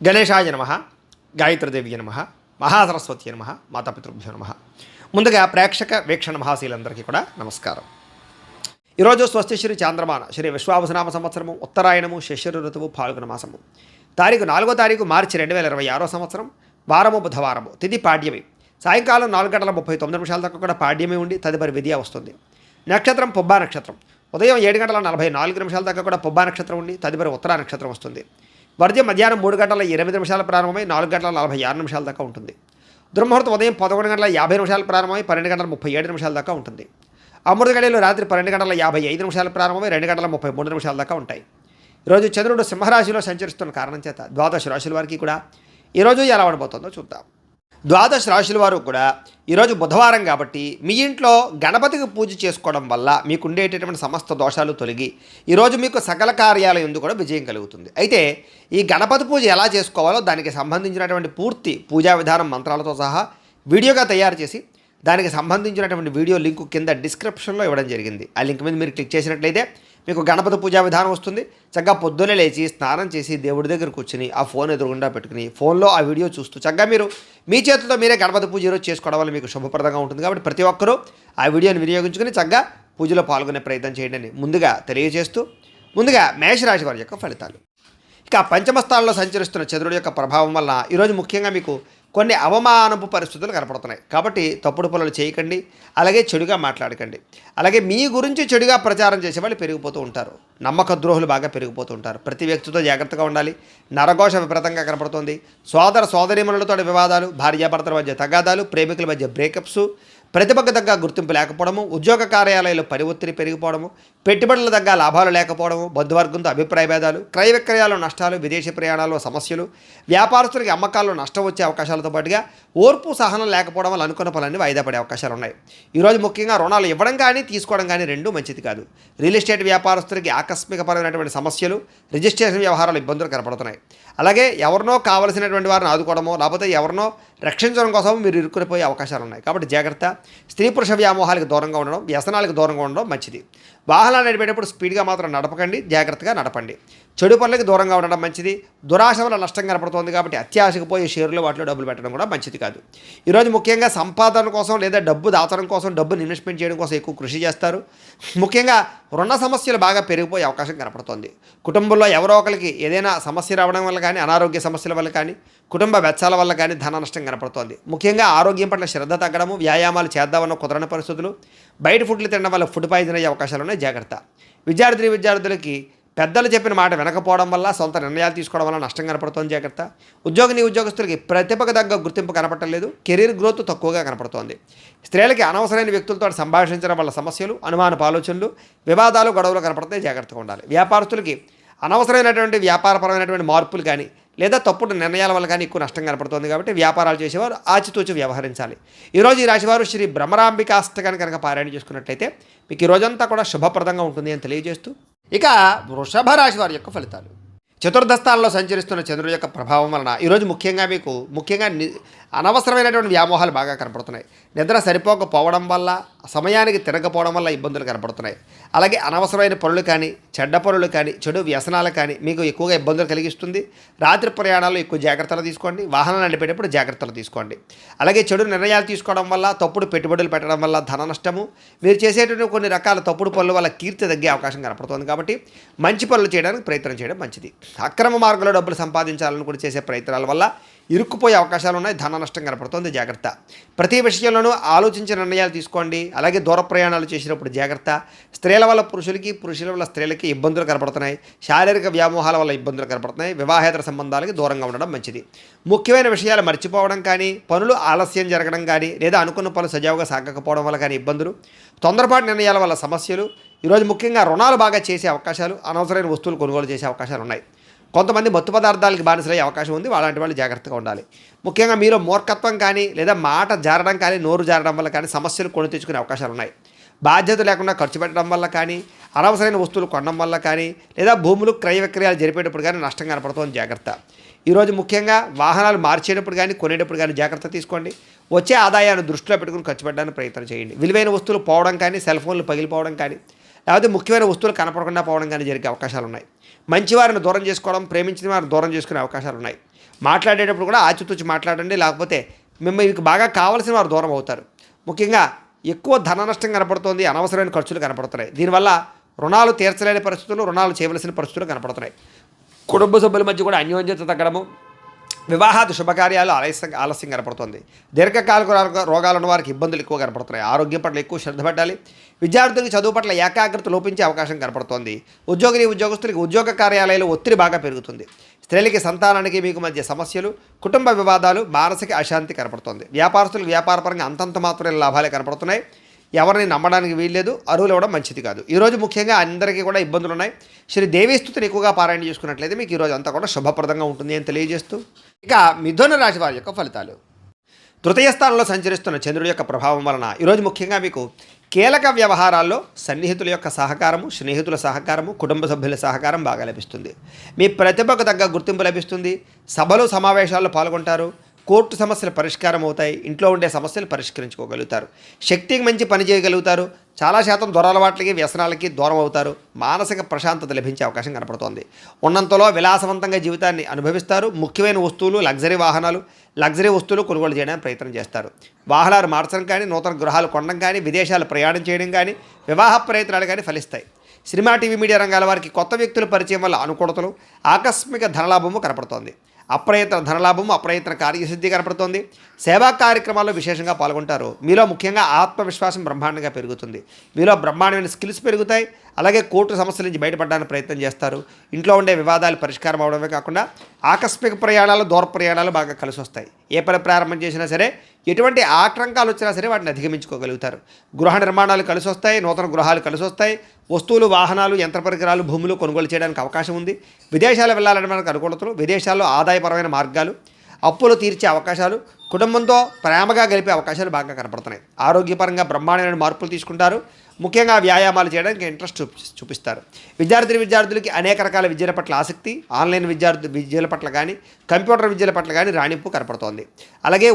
గణేశాయ నమః, గాయత్రీదేవి నమః, మహాసరస్వతి నమః, మాతాపితృభ్యో నమః. ముందుగా ప్రేక్షక వీక్షణ మహాశీలందరికీ కూడా నమస్కారం. ఈరోజు స్వస్తి శ్రీ చాంద్రమాన శ్రీ విశ్వావసనామ సంవత్సరము ఉత్తరాయణము శిశిర ఋతువు ఫాల్గుణ మాసము తారీఖు 4వ తారీఖు మార్చి 2026 సంవత్సరం వారము బుధవారము తిథి పాడ్యమి సాయంకాలం 4:39 దాకా కూడా పాడ్యమి ఉండి తదుపరి విద్య వస్తుంది. నక్షత్రం పుబ్బా నక్షత్రం ఉదయం 7:44 దాకా కూడా పుబ్బా నక్షత్రం ఉండి తదుపరి ఉత్తరా నక్షత్రం వస్తుంది. వర్జ్యం మధ్యాహ్నం 3:08 ప్రారంభమై 4:46 దాకా ఉంటుంది. దుర్ముహూర్తం ఉదయం 11:50 ప్రారంభమై 12:37 దాకా ఉంటుంది. అమృత గడియలు రాత్రి 12:55 ప్రారంభమై 2:33 దాకా ఉంటాయి. ఈరోజు చంద్రుడు సింహరాశిలో సంచరిస్తున్న కారణం చేత ద్వాదశ రాశుల వారికి కూడా ఈరోజు ఎలా ఉండబోతుందో చూద్దాం. ద్వాదశ రాశుల వారు కూడా ఈరోజు బుధవారం కాబట్టి మీ ఇంట్లో గణపతికి పూజ చేసుకోవడం వల్ల మీకు ఉండేటటువంటి సమస్త దోషాలు తొలగి ఈరోజు మీకు సకల కార్యాలయం ఎందుకు కూడా విజయం కలుగుతుంది. అయితే ఈ గణపతి పూజ ఎలా చేసుకోవాలో దానికి సంబంధించినటువంటి పూర్తి పూజా విధానం మంత్రాలతో సహా వీడియోగా తయారు చేసి దానికి సంబంధించినటువంటి వీడియో లింకు కింద డిస్క్రిప్షన్లో ఇవ్వడం జరిగింది. ఆ లింక్ మీద మీరు క్లిక్ చేసినట్లయితే మీకు గణపతి పూజా విధానం వస్తుంది. చక్కగా పొద్దున్నే లేచి స్నానం చేసి దేవుడి దగ్గర కూర్చుని ఆ ఫోన్ ఎదురుగుండా పెట్టుకుని ఫోన్లో ఆ వీడియో చూస్తూ చక్కగా మీరు మీ చేతులతో మీరే గణపతి పూజ ఈరోజు చేసుకోవడం వల్ల మీకు శుభప్రదంగా ఉంటుంది. కాబట్టి ప్రతి ఒక్కరూ ఆ వీడియోని వినియోగించుకుని చక్కగా పూజలో పాల్గొనే ప్రయత్నం చేయండి అని ముందుగా తెలియజేస్తూ ముందుగా మేషరాశి వారి యొక్క ఫలితాలు. ఇక పంచమ స్థానంలో సంచరిస్తున్న చంద్రుడి యొక్క ప్రభావం వలన ఈరోజు ముఖ్యంగా మీకు కొన్ని అవమానపు పరిస్థితులు కనపడుతున్నాయి. కాబట్టి తప్పుడు పనులు చేయకండి, అలాగే చెడుగా మాట్లాడకండి. అలాగే మీ గురించి చెడుగా ప్రచారం చేసే వాళ్ళు పెరిగిపోతూ ఉంటారు. నమ్మక ద్రోహులు బాగా పెరిగిపోతూ ఉంటారు. ప్రతి వ్యక్తితో జాగ్రత్తగా ఉండాలి. నరఘోష విపరీతంగా కనపడుతుంది. సోదర సోదరీమణులతో వివాదాలు, భార్యాభర్తల మధ్య తగాదాలు, ప్రేమికుల మధ్య బ్రేకప్స్, ప్రతిభకు తగ్గ గుర్తింపు లేకపోవడము, ఉద్యోగ కార్యాలయాల్లో పని ఒత్తిడి పెరిగిపోవడము, పెట్టుబడుల తగ్గ లాభాలు లేకపోవడము, బంధువర్గంతో అభిప్రాయ భేదాలు, క్రయ విక్రయాల్లో నష్టాలు, విదేశీ ప్రయాణాల్లో సమస్యలు, వ్యాపారస్తులకి అమ్మకాల్లో నష్టం వచ్చే అవకాశాలతో పాటుగా ఓర్పు సహనం లేకపోవడం వల్ల అనుకున్న పనులన్నీ వాయిదా పడే అవకాశాలు ఉన్నాయి. ఈరోజు ముఖ్యంగా రుణాలు ఇవ్వడం కానీ తీసుకోవడం కానీ రెండూ మంచిది కాదు. రియల్ ఎస్టేట్ వ్యాపారస్తులకి ఆకస్మికపరమైనటువంటి సమస్యలు, రిజిస్ట్రేషన్ వ్యవహారాలు ఇబ్బందులు కనపడుతున్నాయి. అలాగే ఎవరినో కావలసినటువంటి వారిని ఆదుకోవడమో లేకపోతే ఎవరినో రక్షించడం కోసం మీరు ఇరుక్కునిపోయే అవకాశాలు ఉన్నాయి. కాబట్టి జాగ్రత్త. స్త్రీ పురుష వ్యామోహాలకు దూరంగా ఉండడం, వ్యసనాలకు దూరంగా ఉండడం మంచిది. వాహనాలు నడిపేటప్పుడు స్పీడ్గా మాత్రం నడపకండి, జాగ్రత్తగా నడపండి. చెడు పనులకు దూరంగా ఉండడం మంచిది. దురాశ వల్ల నష్టం కనపడుతుంది కాబట్టి అత్యాశకు పోయి షేర్లు వాటిలో డబ్బులు పెట్టడం కూడా మంచిది కాదు. ఈరోజు ముఖ్యంగా సంపాదన కోసం లేదా డబ్బు దాచడం కోసం, డబ్బును ఇన్వెస్ట్మెంట్ చేయడం కోసం ఎక్కువ కృషి చేస్తారు. ముఖ్యంగా రుణ సమస్యలు బాగా పెరిగిపోయే అవకాశం కనపడుతుంది. కుటుంబంలో ఎవరో ఒకరికి ఏదైనా సమస్య రావడం వల్ల కానీ, అనారోగ్య సమస్యల వల్ల కానీ, కుటుంబ వెచ్చాల వల్ల కానీ ధన నష్టం కనపడుతోంది. ముఖ్యంగా ఆరోగ్యం పట్ల శ్రద్ధ తగ్గడము, వ్యాయామాలు చేద్దామన్న కుదరని పరిస్థితులు, బయట ఫుడ్లు తినడం వల్ల ఫుడ్ పాయిజన్ అయ్యే అవకాశాలు ఉన్నాయి. జాగ్రత్త. విద్యార్థులకి పెద్దలు చెప్పిన మాట వినకపోవడం వల్ల, సొంత నిర్ణయాలు తీసుకోవడం వల్ల నష్టం కనపడుతోంది. జాగ్రత్త. ఉద్యోగస్తులకి ప్రతిభకు తగ్గ గుర్తింపు కనపడలేదు. కెరీర్ గ్రోత్ తక్కువగా కనపడుతోంది. స్త్రీలకి అనవసరమైన వ్యక్తులతో సంభాషించడం వల్ల సమస్యలు, అనుమానపు ఆలోచనలు, వివాదాలు, గొడవలు కనపడతాయి. జాగ్రత్తగా ఉండాలి. వ్యాపారస్తులకి అనవసరమైనటువంటి వ్యాపారపరమైనటువంటి మార్పులు కానీ లేదా తప్పుడు నిర్ణయాల వల్ల కానీ ఎక్కువ నష్టం కనపడుతుంది. కాబట్టి వ్యాపారాలు చేసేవారు ఆచితూచి వ్యవహరించాలి. ఈరోజు ఈ రాశివారు శ్రీ భ్రమరాంబిక అష్టకాన్ని కనుక పారాయణ చేసుకున్నట్లయితే మీకు ఈ రోజంతా కూడా శుభప్రదంగా ఉంటుంది అని తెలియజేస్తూ ఇక వృషభ రాశి వారి యొక్క ఫలితాలు. చతుర్థ స్థానంలో సంచరిస్తున్న చంద్రుడి యొక్క ప్రభావం వలన ఈరోజు ముఖ్యంగా అనవసరమైనటువంటి వ్యామోహాలు బాగా కనపడుతున్నాయి. నిద్ర సరిపోకపోవడం వల్ల, సమయానికి తిరగకపోవడం వల్ల ఇబ్బందులు కనపడుతున్నాయి. అలాగే అనవసరమైన పనులు కానీ, చెడ్డ పనులు కానీ, చెడు వ్యసనాలు కానీ మీకు ఎక్కువగా ఇబ్బందులు కలిగిస్తుంది. రాత్రి ప్రయాణాల్లో ఎక్కువ జాగ్రత్తలు తీసుకోండి. వాహనాలు నడిపేటప్పుడు జాగ్రత్తలు తీసుకోండి. అలాగే చెడు నిర్ణయాలు తీసుకోవడం వల్ల, తప్పుడు పెట్టుబడులు పెట్టడం వల్ల ధన నష్టము, మీరు చేసేటువంటి కొన్ని రకాల తప్పుడు పనుల వల్ల కీర్తి తగ్గే అవకాశం కనపడుతుంది. కాబట్టి మంచి పనులు చేయడానికి ప్రయత్నం చేయడం మంచిది. అక్రమ మార్గంలో డబ్బులు సంపాదించాలని కూడా చేసే ప్రయత్నాల వల్ల ఇరుక్కుపోయే అవకాశాలు ఉన్నాయి. ధన నష్టం కనపడుతుంది. జాగ్రత్త. ప్రతి విషయంలోనూ ఆలోచించిన నిర్ణయాలు తీసుకోండి. అలాగే దూర ప్రయాణాలు చేసినప్పుడు జాగ్రత్త. స్త్రీల వల్ల పురుషులకి, పురుషుల వల్ల స్త్రీలకి ఇబ్బందులు కనపడుతున్నాయి. శారీరక వ్యామోహాల వల్ల ఇబ్బందులు కనపడుతున్నాయి. వివాహేతర సంబంధాలకి దూరంగా ఉండడం మంచిది. ముఖ్యమైన విషయాలు మర్చిపోవడం కానీ, పనులు ఆలస్యం జరగడం కానీ, లేదా అనుకున్న పనులు సజావుగా సాగకపోవడం వల్ల కానీ ఇబ్బందులు, తొందరపాటు నిర్ణయాల వల్ల సమస్యలు, ఈరోజు ముఖ్యంగా రుణాలు బాగా చేసే అవకాశాలు, అనవసరమైన వస్తువులు కొనుగోలు చేసే అవకాశాలు ఉన్నాయి. కొంతమంది మత్తు పదార్థాలకి బానిసలయ్యే అవకాశం ఉంది. అలాంటి వాళ్ళు జాగ్రత్తగా ఉండాలి. ముఖ్యంగా మీరు మూర్ఖత్వం కానీ లేదా మాట జారడం కానీ, నోరు జారడం వల్ల కానీ సమస్యలు కొని తెచ్చుకునే అవకాశాలు ఉన్నాయి. బాధ్యత లేకుండా ఖర్చు పెట్టడం వల్ల కానీ, అనవసరమైన వస్తువులు కొనడం వల్ల కానీ, లేదా భూములు క్రయ విక్రయాలు జరిపేటప్పుడు కానీ నష్టం కనపడుతుంది. జాగ్రత్త. ఈరోజు ముఖ్యంగా వాహనాలు మార్చేటప్పుడు కానీ, కొనేటప్పుడు కానీ జాగ్రత్త తీసుకోండి. వచ్చే ఆదాయాన్ని దృష్టిలో పెట్టుకుని ఖర్చు పెట్టడానికి ప్రయత్నం చేయండి. విలువైన వస్తువులు పోవడం కానీ, సెల్ ఫోన్లు పగిలిపోవడం కానీ, లేకపోతే ముఖ్యమైన వస్తువులు కనపడకుండా పోవడం కానీ జరిగే అవకాశాలు ఉన్నాయి. మంచివారిని దూరం చేసుకోవడం, ప్రేమించిన వారిని దూరం చేసుకునే అవకాశాలు ఉన్నాయి. మాట్లాడేటప్పుడు కూడా ఆచితూచి మాట్లాడండి, లేకపోతే మీకు బాగా కావాల్సిన వారు దూరం అవుతారు. ముఖ్యంగా ఎక్కువ ధన నష్టం కనపడుతోంది, అనవసరమైన ఖర్చులు కనపడుతున్నాయి. దీనివల్ల రుణాలు తీర్చలేని పరిస్థితులు, రుణాలు చేయవలసిన పరిస్థితులు కనపడుతున్నాయి. కుటుంబ సభ్యుల మధ్య కూడా అన్యోన్యత తగ్గడము, వివాహాది శుభకార్యాలు ఆలస్యం కనపడుతుంది. దీర్ఘకాలిక రోగాలు ఉన్న వారికి ఇబ్బందులు ఎక్కువ కనపడుతున్నాయి. ఆరోగ్యం పట్ల ఎక్కువ శ్రద్ధ పెట్టాలి. విద్యార్థులకు చదువు పట్ల ఏకాగ్రత లోపించే అవకాశం కనపడుతోంది. ఉద్యోగస్తులకి ఉద్యోగ కార్యాలయాలు ఒత్తిడి బాగా పెరుగుతుంది. స్త్రీలకి సంతానానికి మీకు మధ్య సమస్యలు, కుటుంబ వివాదాలు, మానసిక అశాంతి కనపడుతుంది. వ్యాపారస్తులకు వ్యాపారపరంగా అంతంత మాత్రమే లాభాలే కనపడుతున్నాయి. ఎవరిని నమ్మడానికి వీల్లేదు, అరువులు ఇవ్వడం మంచిది కాదు. ఈరోజు ముఖ్యంగా అందరికీ కూడా ఇబ్బందులు ఉన్నాయి. శ్రీ దేవీస్తుతిని ఎక్కువగా పారాయణ చేసుకున్నట్లయితే మీకు ఈరోజు అంతా కూడా శుభప్రదంగా ఉంటుంది అని తెలియజేస్తూ, ఇక మిథున రాశి వారి యొక్క ఫలితాలు. తృతీయ స్థానంలో సంచరిస్తున్న చంద్రుడి యొక్క ప్రభావం వలన ఈరోజు ముఖ్యంగా మీకు కీలక వ్యవహారాల్లో సన్నిహితుల యొక్క సహకారము, స్నేహితుల సహకారము, కుటుంబ సభ్యుల సహకారం బాగా లభిస్తుంది. మీ ప్రతిభకు తగ్గ గుర్తింపు లభిస్తుంది. సభలు సమావేశాల్లో పాల్గొంటారు. కోర్టు సమస్యలు పరిష్కారం అవుతాయి. ఇంట్లో ఉండే సమస్యలు పరిష్కరించుకోగలుగుతారు. శక్తికి మంచి పని చేయగలుగుతారు. చాలా శాతం దురలవాట్లకి, వ్యసనాలకి దూరం అవుతారు. మానసిక ప్రశాంతత లభించే అవకాశం కనపడుతోంది. ఉన్నంతలో విలాసవంతంగా జీవితాన్ని అనుభవిస్తారు. ముఖ్యమైన వస్తువులు, లగ్జరీ వస్తువులు కొనుగోలు చేయడానికి ప్రయత్నం చేస్తారు. వాహనాలు మార్చడం కానీ, నూతన గృహాలు కొనడం కానీ, విదేశాలు ప్రయాణం చేయడం కానీ, వివాహ ప్రయత్నాలు కానీ ఫలిస్తాయి. సినిమా, టీవీ, మీడియా రంగాల వారికి కొత్త వ్యక్తుల పరిచయం వల్ల అనుకూలతలు, ఆకస్మిక ధనలాభము కనపడుతోంది. అప్రయత్న ధనలాభము, అప్రయత్న కార్యసిద్ధి కనపడుతోంది. సేవా కార్యక్రమాల్లో విశేషంగా పాల్గొంటారు. మీలో ముఖ్యంగా ఆత్మవిశ్వాసం బ్రహ్మాండంగా పెరుగుతుంది. మీలో బ్రహ్మాండమైన స్కిల్స్ పెరుగుతాయి. అలాగే కోర్టు సమస్యల నుంచి బయటపడడానికి ప్రయత్నం చేస్తారు. ఇంట్లో ఉండే వివాదాలు పరిష్కారం అవడమే కాకుండా ఆకస్మిక ప్రయాణాలు, దూర ప్రయాణాలు బాగా కలిసి వస్తాయి. ఏ పని ప్రారంభం చేసినా సరే, ఎటువంటి ఆటంకాలు వచ్చినా సరే వాటిని అధిగమించుకోగలుగుతారు. గృహ నిర్మాణాలు కలిసి వస్తాయి. నూతన గృహాలు కలిసి వస్తాయి. వస్తువులు, వాహనాలు, యంత్ర పరికరాలు, భూములు కొనుగోలు చేయడానికి అవకాశం ఉంది. విదేశాలు వెళ్ళాలని మనకు అనుకూలతలు, విదేశాల్లో ఆదాయపరమైన మార్గాలు, అప్పులు తీర్చే అవకాశాలు, కుటుంబంతో ప్రేమగా గడిపే అవకాశాలు బాగా కనపడుతున్నాయి. ఆరోగ్యపరంగా బ్రహ్మాండమైన మార్పులు తీసుకుంటారు. ముఖ్యంగా వ్యాయామాలు చేయడానికి ఇంట్రెస్ట్ చూపిస్తారు. విద్యార్థులకి అనేక రకాల విద్యల పట్ల ఆసక్తి, ఆన్లైన్ విద్యల పట్ల కానీ, కంప్యూటర్ విద్యల పట్ల కానీ రాణింపు కనపడుతోంది. అలాగే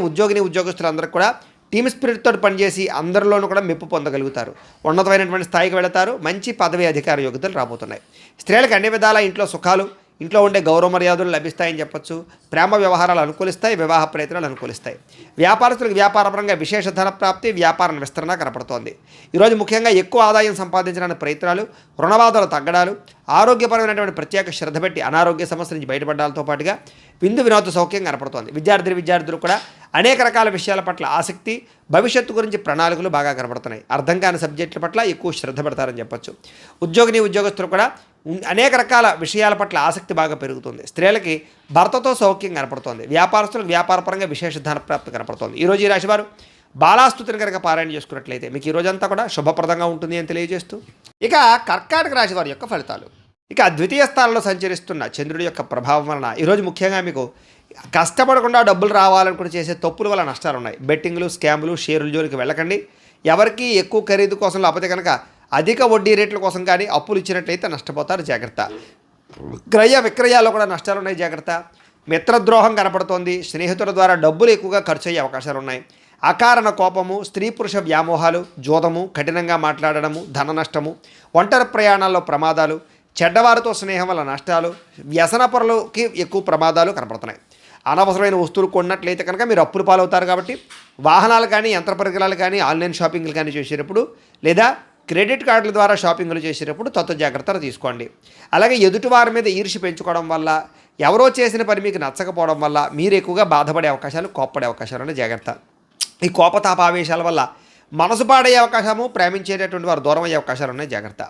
ఉద్యోగస్తులందరికీ కూడా టీమ్ స్పిరిట్తో పనిచేసి అందరిలోనూ కూడా మెప్పు పొందగలుగుతారు. ఉన్నతమైనటువంటి స్థాయికి వెళతారు. మంచి పదవి, అధికార యోగ్యతలు రాబోతున్నాయి. స్త్రీలకు అన్ని విధాల ఇంట్లో సుఖాలు, ఇంట్లో ఉండే గౌరవ మర్యాదలు లభిస్తాయని చెప్పొచ్చు. ప్రేమ వ్యవహారాలు అనుకూలిస్తాయి. వివాహ ప్రయత్నాలు అనుకూలిస్తాయి. వ్యాపారస్తులకు వ్యాపారపరంగా విశేష ధన ప్రాప్తి, వ్యాపార విస్తరణ కనపడుతోంది. ఈరోజు ముఖ్యంగా ఎక్కువ ఆదాయం సంపాదించడానికి ప్రయత్నాలు, రుణబాధలు తగ్గడాలు, ఆరోగ్యపరమైనటువంటి ప్రత్యేక శ్రద్ధ పెట్టి అనారోగ్య సమస్యల నుంచి బయటపడడాలతో పాటుగా విందు వినోద సౌఖ్యం కనపడుతోంది. విద్యార్థులు కూడా అనేక రకాల విషయాల పట్ల ఆసక్తి, భవిష్యత్తు గురించి ప్రణాళికలు బాగా కనపడుతున్నాయి. అర్థం కాని సబ్జెక్టుల పట్ల ఎక్కువ శ్రద్ధ పెడతారని చెప్పొచ్చు. ఉద్యోగస్తులు కూడా అనేక రకాల విషయాల పట్ల ఆసక్తి బాగా పెరుగుతుంది. స్త్రీలకి భర్తతో సౌఖ్యం కనపడుతోంది. వ్యాపారస్తులకు వ్యాపారపరంగా విశేష ధన ప్రాప్తి కనపడుతోంది. ఈరోజు ఈ రాశివారు బాలాస్తుతిని కనుక పారాయణ చేసుకున్నట్లయితే మీకు ఈ రోజంతా కూడా శుభప్రదంగా ఉంటుంది అని తెలియజేస్తూ, ఇక కర్కాటక రాశి వారి యొక్క ఫలితాలు. ఇక ద్వితీయ స్థానంలో సంచరిస్తున్న చంద్రుడి యొక్క ప్రభావం వలన ఈరోజు ముఖ్యంగా మీకు కష్టపడకుండా డబ్బులు రావాలనుకుని చేసే తప్పుల వల్ల నష్టాలు ఉన్నాయి. బెట్టింగ్లు, స్కాములు, షేర్ల జోలికి వెళ్ళకండి. ఎవరికి ఎక్కువ ఖరీదు కోసం, లేకపోతే కనుక అధిక వడ్డీ రేట్ల కోసం కానీ అప్పులు ఇచ్చినట్లయితే నష్టపోతారు, జాగ్రత్త. క్రయ విక్రయాల్లో కూడా నష్టాలు ఉన్నాయి, జాగ్రత్త. మిత్రద్రోహం కనపడుతోంది. స్నేహితుల ద్వారా డబ్బులు ఎక్కువగా ఖర్చు అయ్యే అవకాశాలు ఉన్నాయి. అకారణ కోపము, స్త్రీ పురుష వ్యామోహాలు, జోదము, కఠినంగా మాట్లాడడము, ధన నష్టము, ఒంటరి ప్రయాణాల్లో ప్రమాదాలు, చెడ్డవారితో స్నేహం వల్ల నష్టాలు, వ్యసనపరులకి ఎక్కువ ప్రమాదాలు కనపడుతున్నాయి. అనవసరమైన వస్తువులు కొన్నట్లయితే కనుక మీరు అప్పులు పాలవుతారు. కాబట్టి వాహనాలు కానీ, యంత్ర పరికరాలు కానీ, ఆన్లైన్ షాపింగ్లు కానీ చేసేటప్పుడు, లేదా క్రెడిట్ కార్డుల ద్వారా షాపింగ్లు చేసేటప్పుడు తత్వ జాగ్రత్తలు తీసుకోండి. అలాగే ఎదుటివారి మీద ఈర్ష్య పెంచుకోవడం వల్ల, ఎవరో చేసిన పని మీకు నచ్చకపోవడం వల్ల మీరు ఎక్కువగా బాధపడే అవకాశాలు, కోప్పడే అవకాశాలు జాగ్రత్త. ఈ కోపతాపావేశాల వల్ల మనసు పాడయ్యే అవకాశము, ప్రేమించేటటువంటి వారు దూరం అయ్యే అవకాశాలు ఉన్నాయి, జాగ్రత్త.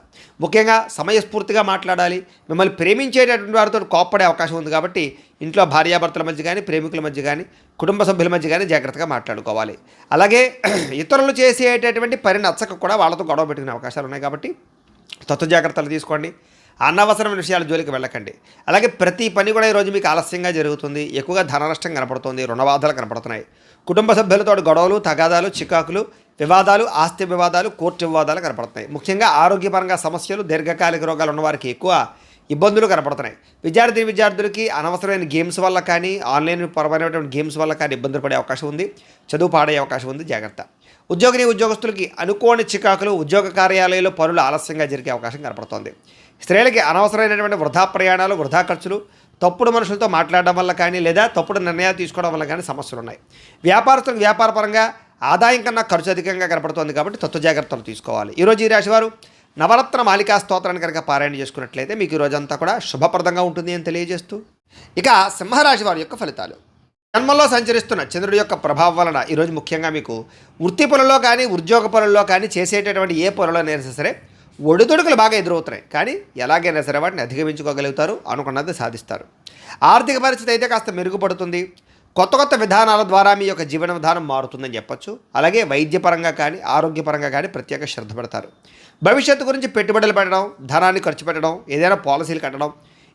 ముఖ్యంగా సమయస్ఫూర్తిగా మాట్లాడాలి. మిమ్మల్ని ప్రేమించేటటువంటి వారితో కోప్పడే అవకాశం ఉంది. కాబట్టి ఇంట్లో భార్యాభర్తల మధ్య కానీ, ప్రేమికుల మధ్య కానీ, కుటుంబ సభ్యుల మధ్య కానీ జాగ్రత్తగా మాట్లాడుకోవాలి. అలాగే ఇతరులు చేసేటటువంటి పని నచ్చక కూడా వాళ్ళతో గొడవ పెట్టుకునే అవకాశాలు ఉన్నాయి. కాబట్టి తత్వ జాగ్రత్తలు తీసుకోండి. అనవసరమైన విషయాల జోలికి వెళ్ళకండి. అలాగే ప్రతి పని కూడా ఈరోజు మీకు ఆలస్యంగా జరుగుతుంది. ఎక్కువగా ధన నష్టం కనపడుతుంది. రుణబాధలు కనపడుతున్నాయి. కుటుంబ సభ్యులతో గొడవలు, తగాదాలు, చికాకులు, వివాదాలు, ఆస్తి వివాదాలు, కోర్టు వివాదాలు కనపడుతున్నాయి. ముఖ్యంగా ఆరోగ్యపరంగా సమస్యలు, దీర్ఘకాలిక రోగాలు ఉన్నవారికి ఎక్కువ ఇబ్బందులు కనపడుతున్నాయి. విద్యార్థులకి అనవసరమైన గేమ్స్ వల్ల కానీ, ఆన్లైన్ పరమైనటువంటి గేమ్స్ వల్ల కానీ ఇబ్బందులు పడే అవకాశం ఉంది. చదువు పాడే అవకాశం ఉంది, జాగ్రత్త. ఉద్యోగస్తులకి అనుకోని చికాకులు, ఉద్యోగ కార్యాలయాల్లో పనులు ఆలస్యంగా జరిగే అవకాశం కనపడుతోంది. స్త్రీలకి అనవసరమైనటువంటి వృధా ప్రయాణాలు, వృధా ఖర్చులు, తప్పుడు మనుషులతో మాట్లాడడం వల్ల కానీ లేదా తప్పుడు నిర్ణయాలు తీసుకోవడం వల్ల కానీ సమస్యలు ఉన్నాయి. వ్యాపారస్తులకు వ్యాపారపరంగా ఆదాయం కన్నా ఖర్చు అధికంగా కనపడుతోంది కాబట్టి తత్వ జాగ్రత్తలు తీసుకోవాలి. ఈరోజు ఈ రాశివారు నవరత్న మాలికా స్తోత్రాన్ని కనుక పారాయణ చేసుకున్నట్లయితే మీకు ఈ రోజంతా కూడా శుభప్రదంగా ఉంటుంది అని తెలియజేస్తూ, ఇక సింహరాశి వారి యొక్క ఫలితాలు. జన్మంలో సంచరిస్తున్న చంద్రుడి యొక్క ప్రభావం వలన ఈరోజు ముఖ్యంగా మీకు వృత్తి పనుల్లో కానీ ఉద్యోగ పనుల్లో కానీ చేసేటటువంటి ఏ పనులైనా సరే ఒడిదుడుకులు బాగా ఎదురవుతున్నాయి. కానీ ఎలాగైనా సరే వాటిని అధిగమించుకోగలుగుతారు, అనుకున్నది సాధిస్తారు. ఆర్థిక పరిస్థితి అయితే కాస్త మెరుగుపడుతుంది. కొత్త కొత్త విధానాల ద్వారా మీ యొక్క జీవన విధానం మారుతుందని చెప్పొచ్చు. అలాగే వైద్యపరంగా కానీ ఆరోగ్యపరంగా కానీ ప్రత్యేక శ్రద్ధ పెడతారు. భవిష్యత్తు గురించి పెట్టుబడులు పెట్టడం, ధనాన్ని ఖర్చు పెట్టడం, ఏదైనా పాలసీలు కట్టడం,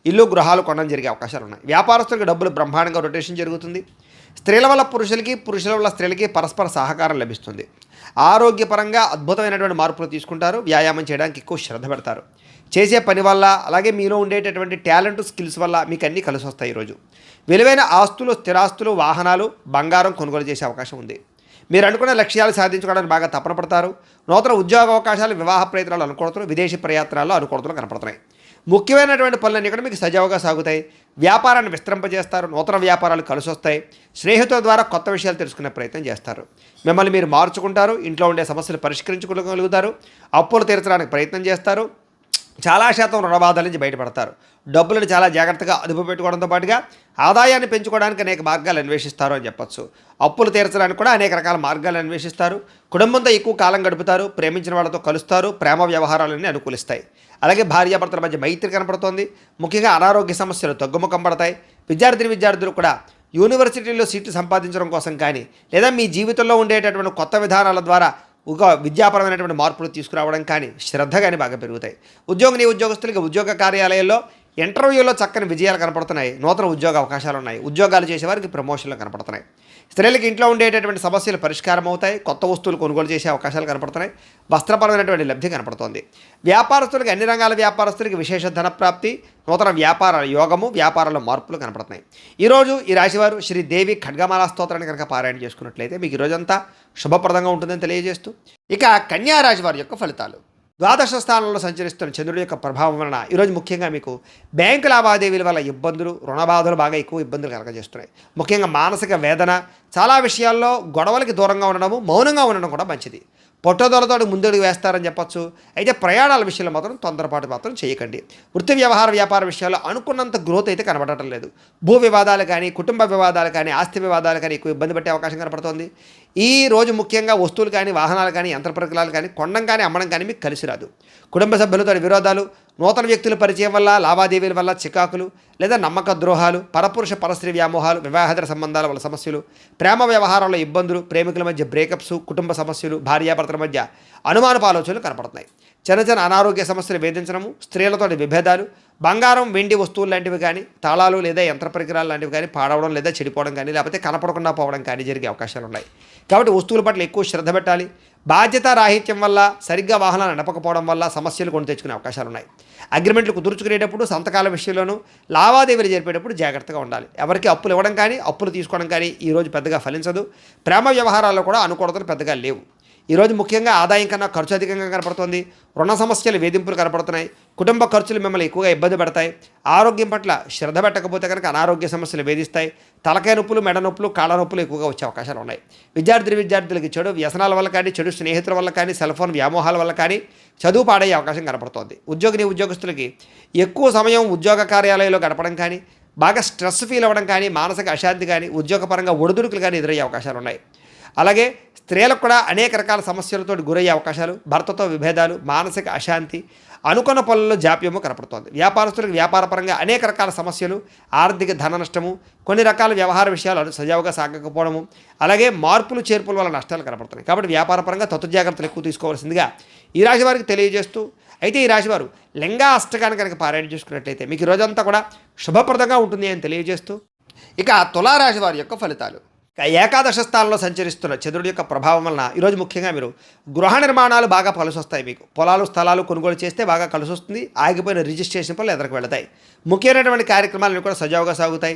ఇల్లు గృహాలు కొనడం జరిగే అవకాశాలు ఉన్నాయి. వ్యాపారస్తులకు డబ్బులు బ్రహ్మాండంగా రొటేషన్ జరుగుతుంది. స్త్రీల వల్ల పురుషులకి, పురుషుల వల్ల స్త్రీలకి పరస్పర సహకారం లభిస్తుంది. ఆరోగ్యపరంగా అద్భుతమైనటువంటి మార్పులు తీసుకుంటారు. వ్యాయామం చేయడానికి ఎక్కువ శ్రద్ధ పెడతారు. చేసే పని వల్ల అలాగే మీలో ఉండేటటువంటి టాలెంట్ స్కిల్స్ వల్ల మీకు అన్నీ కలిసి వస్తాయి. ఈరోజు విలువైన ఆస్తులు, స్థిరాస్తులు, వాహనాలు, బంగారం కొనుగోలు చేసే అవకాశం ఉంది. మీరు అనుకున్న లక్ష్యాలు సాధించుకోవడానికి బాగా తపన పడతారు. నూతన ఉద్యోగ అవకాశాలు, వివాహ ప్రయత్నాలు అనుకూలతలు, విదేశీ ప్రయాత్నాల్లో అనుకూలతలు కనపడుతున్నాయి. ముఖ్యమైనటువంటి పనులన్నీ కూడా మీకు సజావుగా సాగుతాయి. వ్యాపారాన్ని విస్తరింపజేస్తారు. నూతన వ్యాపారాలు కలిసి వస్తాయి. స్నేహితుల ద్వారా కొత్త విషయాలు తెలుసుకునే ప్రయత్నం చేస్తారు. మిమ్మల్ని మీరు మార్చుకుంటారు. ఇంట్లో ఉండే సమస్యలు పరిష్కరించుకోగలుగుతారు. అప్పులు తీర్చడానికి ప్రయత్నం చేస్తారు. చాలా శాతం రుణబాధల నుంచి బయటపడతారు. డబ్బులను చాలా జాగ్రత్తగా అదుపు పెట్టుకోవడంతో పాటుగా ఆదాయాన్ని పెంచుకోవడానికి అనేక మార్గాలు అన్వేషిస్తారు అని చెప్పొచ్చు. అప్పులు తీర్చడానికి కూడా అనేక రకాల మార్గాలు అన్వేషిస్తారు. కుటుంబంతో ఎక్కువ కాలం గడుపుతారు. ప్రేమించిన వాళ్ళతో కలుస్తారు. ప్రేమ వ్యవహారాలన్నీ అనుకూలిస్తాయి. అలాగే భార్యాభర్తల మధ్య మైత్రి కనపడుతోంది. ముఖ్యంగా అనారోగ్య సమస్యలు తగ్గుముఖం పడతాయి. విద్యార్థులు కూడా యూనివర్సిటీల్లో సీట్లు సంపాదించడం కోసం కానీ లేదా మీ జీవితంలో ఉండేటటువంటి కొత్త విధానాల ద్వారా ఒక విద్యాపరమైనటువంటి మార్పులు తీసుకురావడం కానీ శ్రద్ధ కానీ బాగా పెరుగుతాయి. ఉద్యోగస్తులకి ఉద్యోగ కార్యాలయాల్లో ఇంటర్వ్యూలో చక్కని విజయాలు కనపడుతున్నాయి. నూతన ఉద్యోగ అవకాశాలు ఉన్నాయి. ఉద్యోగాలు చేసేవారికి ప్రమోషన్లు కనపడుతున్నాయి. స్త్రీలకు ఇంట్లో ఉండేటటువంటి సమస్యలు పరిష్కారం అవుతాయి. కొత్త వస్తువులు కొనుగోలు చేసే అవకాశాలు కనపడుతున్నాయి. వస్త్రపరమైనటువంటి లబ్ధి కనపడుతోంది. వ్యాపారస్తులకి అన్ని రంగాల వ్యాపారస్తులకి విశేష ధనప్రాప్తి, నూతన వ్యాపార యోగము, వ్యాపారాల మార్పులు కనపడుతున్నాయి. ఈరోజు ఈ రాశివారు శ్రీదేవి ఖడ్గమాల స్తోత్రాన్ని కనుక పారాయణ చేసుకున్నట్లయితే మీకు ఈరోజంతా శుభప్రదంగా ఉంటుందని తెలియజేస్తూ, ఇక కన్యా రాశి వారి యొక్క ఫలితాలు. ద్వాదశ స్థానంలో సంచరిస్తున్న చంద్రుడి యొక్క ప్రభావం వలన ఈరోజు ముఖ్యంగా మీకు బ్యాంకు లావాదేవీల వల్ల ఇబ్బందులు, రుణబాధలు బాగా ఎక్కువ ఇబ్బందులు కలగజేస్తున్నాయి. ముఖ్యంగా మానసిక వేదన, చాలా విషయాల్లో గొడవలకి దూరంగా ఉండడము, మౌనంగా ఉండడం కూడా మంచిది. పొట్టదొలతో ముందడుగు వేస్తారని చెప్పొచ్చు. అయితే ప్రయాణాల విషయంలో మాత్రం తొందరపాటు మాత్రం చేయకండి. వృత్తి వ్యాపార విషయాల్లో అనుకున్నంత గ్రోత్ అయితే కనబడటం లేదు. భూ వివాదాలు కానీ, కుటుంబ వివాదాలు కానీ, ఆస్తి వివాదాలు కానీ ఎక్కువ ఇబ్బంది పెట్టే అవకాశం కనపడుతోంది. ఈ రోజు ముఖ్యంగా వస్తువులు కానీ, వాహనాలు కానీ, యంత్ర పరికరాలు కానీ కొనడం కానీ అమ్మడం కానీ మీకు కలిసి రాదు. కుటుంబ సభ్యులతో విరోధాలు, నూతన వ్యక్తుల పరిచయం వల్ల, లావాదేవీల వల్ల చికాకులు లేదా నమ్మక ద్రోహాలు, పరపురుష పరస్త్రీ వ్యామోహాలు, వివాహేతర సంబంధాల వల్ల సమస్యలు, ప్రేమ వ్యవహారాల్లో ఇబ్బందులు, ప్రేమికుల మధ్య బ్రేకప్స్, కుటుంబ సమస్యలు, భార్యాభర్తల మధ్య అనుమానపు ఆలోచనలు కనపడుతున్నాయి. చిన్న అనారోగ్య సమస్యలు వేధించడము, స్త్రీలతో విభేదాలు, బంగారం వెండి వస్తువులు లాంటివి కానీ, తాళాలు లేదా యంత్ర పరికరాలు లాంటివి కానీ పాడవడం లేదా చెడిపోవడం కానీ, లేకపోతే కనపడకుండా పోవడం కానీ జరిగే అవకాశాలు ఉన్నాయి. కాబట్టి వస్తువుల పట్ల ఎక్కువ శ్రద్ధ పెట్టాలి. బాధ్యత రాహిత్యం వల్ల, సరిగ్గా వాహనాలు నడపకపోవడం వల్ల సమస్యలు కొని తెచ్చుకునే అవకాశాలు ఉన్నాయి. అగ్రిమెంట్లు కుదుర్చుకునేటప్పుడు, సంతకాల విషయంలోనూ, లావాదేవీలు జరిపేటప్పుడు జాగ్రత్తగా ఉండాలి. ఎవరికి అప్పులు ఇవ్వడం కానీ, అప్పులు తీసుకోవడం కానీ ఈరోజు పెద్దగా ఫలించదు. ప్రేమ వ్యవహారాల్లో కూడా అనుకూలతలు పెద్దగా లేవు. ఈరోజు ముఖ్యంగా ఆదాయం కన్నా ఖర్చు అధికంగా కనపడుతుంది. రుణ సమస్యలు, వేధింపులు కనపడుతున్నాయి. కుటుంబ ఖర్చులు మిమ్మల్ని ఎక్కువగా ఇబ్బంది పెడతాయి. ఆరోగ్యం పట్ల శ్రద్ధ పెట్టకపోతే కనుక అనారోగ్య సమస్యలు వేధిస్తాయి. తలకాయ నొప్పులు, మెడ నొప్పులు, కాళ్ళ నొప్పులు ఎక్కువగా వచ్చే అవకాశాలు ఉన్నాయి. విద్యార్థులకి చెడు వ్యసనాల వల్ల కానీ, చెడు స్నేహితుల వల్ల కానీ, సెల్ ఫోన్ వ్యామోహాల వల్ల కానీ చదువు పాడయ్యే అవకాశం కనపడుతోంది. ఉద్యోగస్తులకి ఎక్కువ సమయం ఉద్యోగ కార్యాలయంలో గడపడం కానీ, బాగా స్ట్రెస్ ఫీల్ అవ్వడం కానీ, మానసిక అశాంతి కానీ, ఉద్యోగపరంగా ఒడిదుడుకులు కానీ ఎదురయ్యే అవకాశాలు ఉన్నాయి. అలాగే స్త్రీలకు కూడా అనేక రకాల సమస్యలతో గురయ్యే అవకాశాలు, భర్తతో విభేదాలు, మానసిక అశాంతి, అనుకున్న పనుల్లో జాప్యము కనపడుతోంది. వ్యాపారస్తులకు వ్యాపారపరంగా అనేక రకాల సమస్యలు, ఆర్థిక ధన నష్టము, కొన్ని రకాల వ్యవహార విషయాలు సజావుగా సాగకపోవడము, అలాగే మార్పులు చేర్పుల వల్ల నష్టాలు కనపడుతున్నాయి. కాబట్టి వ్యాపారపరంగా జాగ్రత్తలు ఎక్కువ తీసుకోవాల్సిందిగా ఈ రాశి వారికి తెలియజేస్తూ, అయితే ఈ రాశివారు లింగా అష్టకాన్ని కనుక పారాయణ చేసుకున్నట్లయితే మీకు ఈ రోజంతా కూడా శుభప్రదంగా ఉంటుంది అని తెలియజేస్తూ, ఇక తులారాశి వారి యొక్క ఫలితాలు. ఏకాదశ స్థానంలో సంచరిస్తున్న చంద్రుడి యొక్క ప్రభావం వలన ఈరోజు ముఖ్యంగా మీరు గృహ నిర్మాణాలు బాగా కలిసి వస్తాయి. మీకు పొలాలు, స్థలాలు కొనుగోలు చేస్తే బాగా కలిసి వస్తుంది. ఆగిపోయిన రిజిస్ట్రేషన్ పనులు ఎదురుకు వెళతాయి. ముఖ్యమైనటువంటి కార్యక్రమాలను కూడా సజావుగా సాగుతాయి.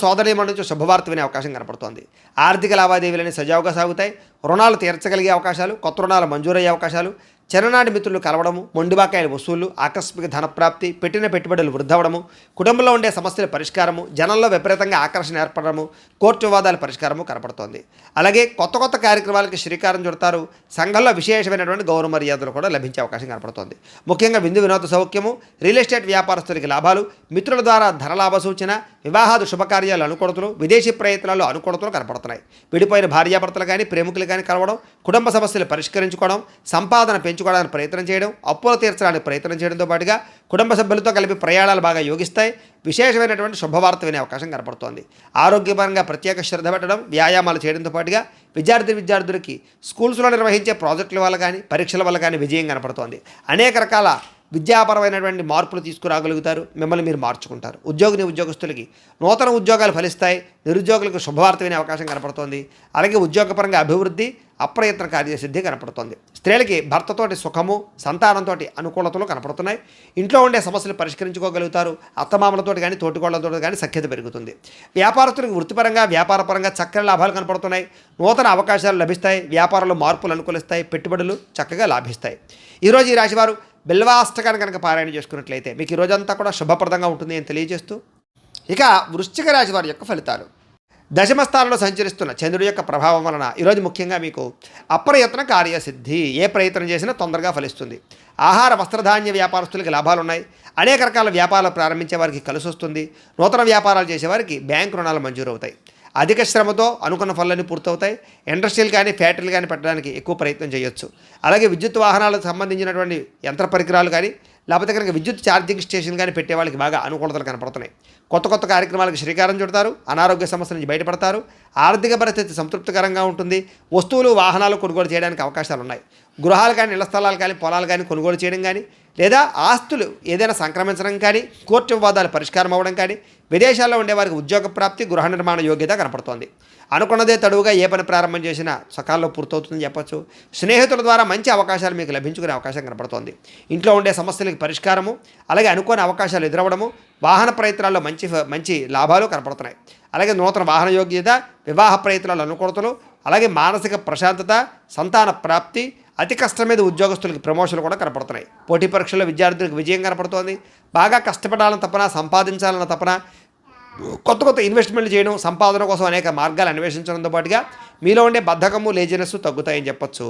సోదరీమణుల నుంచి శుభవార్త వినే అవకాశం కనపడుతోంది. ఆర్థిక లావాదేవీలని సజావుగా సాగుతాయి. రుణాలు తీర్చగలిగే అవకాశాలు, కొత్త రుణాలు మంజూరయ్యే అవకాశాలు, చిన్ననాటి మిత్రులు కలవడము, మొండిబాకాయల వసూళ్లు, ఆకస్మిక ధనప్రాప్తి, పెట్టిన పెట్టుబడులు వృద్ధవడము, కుటుంబంలో ఉండే సమస్యల పరిష్కారము, జనంలో విపరీతంగా ఆకర్షణ ఏర్పడము, కోర్టు వివాదాల పరిష్కారము కనపడుతోంది. అలాగే కొత్త కొత్త కార్యక్రమాలకు శ్రీకారం చుడతారు. సంఘంలో విశేషమైనటువంటి గౌరవ మర్యాదలు కూడా లభించే అవకాశం కనపడుతోంది. ముఖ్యంగా విందు వినోద సౌఖ్యము, రియల్ ఎస్టేట్ వ్యాపారస్తులకి లాభాలు, మిత్రుల ద్వారా ధనలాభ సూచన, వివాహాది శుభకార్యాలు అనుకూలతలు, విదేశీ ప్రయత్నాలు అనుకూలతలు కనపడుతున్నాయి. విడిపోయిన భార్యాభర్తలు కానీ ప్రేమికులు కానీ కలవడం, కుటుంబ సమస్యలు పరిష్కరించుకోవడం, సంపాదన పెంచుకోవడానికి ప్రయత్నం చేయడం, అప్పులు తీర్చడానికి ప్రయత్నం చేయడంతో పాటుగా కుటుంబ సభ్యులతో కలిపి ప్రయాణాలు బాగా యోగిస్తాయి. విశేషమైనటువంటి శుభవార్త వినే అవకాశం కనపడుతోంది. ఆరోగ్యపరంగా ప్రత్యేక శ్రద్ధ పెట్టడం, వ్యాయామాలు చేయడంతో పాటుగా విద్యార్థులకి స్కూల్స్లో నిర్వహించే ప్రాజెక్టుల వల్ల కానీ పరీక్షల వల్ల కానీ విజయం కనపడుతోంది. అనేక రకాల విద్యాపరమైనటువంటి మార్పులు తీసుకురాగలుగుతారు. మిమ్మల్ని మీరు మార్చుకుంటారు. ఉద్యోగస్తులకి నూతన ఉద్యోగాలు ఫలిస్తాయి. నిరుద్యోగులకు శుభవార్త వినే అవకాశం కనపడుతోంది. అలాగే ఉద్యోగపరంగా అభివృద్ధి, అప్రయత్న కార్యసిద్ధి కనపడుతోంది. స్త్రీలకి భర్తతోటి సుఖము, సంతానంతో అనుకూలతలు కనపడుతున్నాయి. ఇంట్లో ఉండే సమస్యలు పరిష్కరించుకోగలుగుతారు. అత్తమామలతో కానీ తోటికోళ్లతో కానీ సఖ్యత పెరుగుతుంది. వ్యాపారస్తులకు వృత్తిపరంగా వ్యాపారపరంగా చక్కని లాభాలు కనపడుతున్నాయి. నూతన అవకాశాలు లభిస్తాయి. వ్యాపారంలో మార్పులు అనుకూలిస్తాయి. పెట్టుబడులు చక్కగా లాభిస్తాయి. ఈరోజు ఈ రాశివారు బిల్వాష్టకాన్ని కనుక పారాయణ చేసుకున్నట్లయితే మీకు ఈ రోజంతా కూడా శుభప్రదంగా ఉంటుంది అని తెలియజేస్తూ, ఇక వృశ్చిక రాశి వారి యొక్క ఫలితాలు. దశమ స్థానంలో సంచరిస్తున్న చంద్రుడి యొక్క ప్రభావం వలన ఈరోజు ముఖ్యంగా మీకు అప్రయత్న కార్యసిద్ధి. ఏ ప్రయత్నం చేసినా తొందరగా ఫలిస్తుంది. ఆహార వస్త్రధాన్య వ్యాపారస్తులకి లాభాలు ఉన్నాయి. అనేక రకాల వ్యాపారాలు ప్రారంభించే వారికి కలిసి వస్తుంది. నూతన వ్యాపారాలు చేసేవారికి బ్యాంకు రుణాలు మంజూరు అవుతాయి. అధిక శ్రమతో అనుకున్న పనులన్నీ పూర్తవుతాయి. ఇండస్ట్రీలు కానీ ఫ్యాక్టరీలు కానీ పెట్టడానికి ఎక్కువ ప్రయత్నం చేయొచ్చు. అలాగే విద్యుత్ వాహనాలకు సంబంధించినటువంటి యంత్ర పరికరాలు కానీ లేకపోతే కనుక విద్యుత్ ఛార్జింగ్ స్టేషన్ కానీ పెట్టే వాళ్ళకి బాగా అనుకూలతలు కనపడుతున్నాయి. కొత్త కొత్త కార్యక్రమాలకు శ్రీకారం చుడతారు. అనారోగ్య సమస్యల నుంచి బయటపడతారు. ఆర్థిక పరిస్థితి సంతృప్తికరంగా ఉంటుంది. వస్తువులు వాహనాలు కొనుగోలు చేయడానికి అవకాశాలు ఉన్నాయి. గృహాలు కానీ ఇళ్ల స్థలాలు కానీ పొలాలు కానీ కొనుగోలు చేయడం కానీ లేదా ఆస్తులు ఏదైనా సంక్రమించడం కానీ కోర్టు వివాదాలు పరిష్కారం అవ్వడం కానీ విదేశాల్లో ఉండేవారికి ఉద్యోగ ప్రాప్తి, గృహ నిర్మాణ యోగ్యత కనపడుతోంది. అనుకున్నదే తడువుగా ఏ పని ప్రారంభం చేసినా సకాలంలో పూర్తవుతుందని చెప్పొచ్చు. స్నేహితుల ద్వారా మంచి అవకాశాలు మీకు లభించుకునే అవకాశం కనపడుతోంది. ఇంట్లో ఉండే సమస్యలకు పరిష్కారము, అలాగే అనుకోని అవకాశాలు ఎదురవ్వడము, వాహన ప్రయత్నాల్లో మంచి లాభాలు కనపడుతున్నాయి. అలాగే నూతన వాహన యోగ్యత, వివాహ ప్రయత్నాలు అనుకూలతలు, అలాగే మానసిక ప్రశాంతత, సంతాన ప్రాప్తి, అతి కష్టం మీద ఉద్యోగస్తులకి ప్రమోషన్లు కూడా కనపడుతున్నాయి. పోటీ పరీక్షల్లో విద్యార్థులకు విజయం కనపడుతోంది. బాగా కష్టపడాలన్న తపన, సంపాదించాలన్న తపన, కొత్త కొత్త ఇన్వెస్ట్మెంట్లు చేయడం, సంపాదన కోసం అనేక మార్గాలు అన్వేషించడంతో పాటుగా మీలో ఉండే బద్ధకము, లేజినెస్ తగ్గుతాయని చెప్పొచ్చు.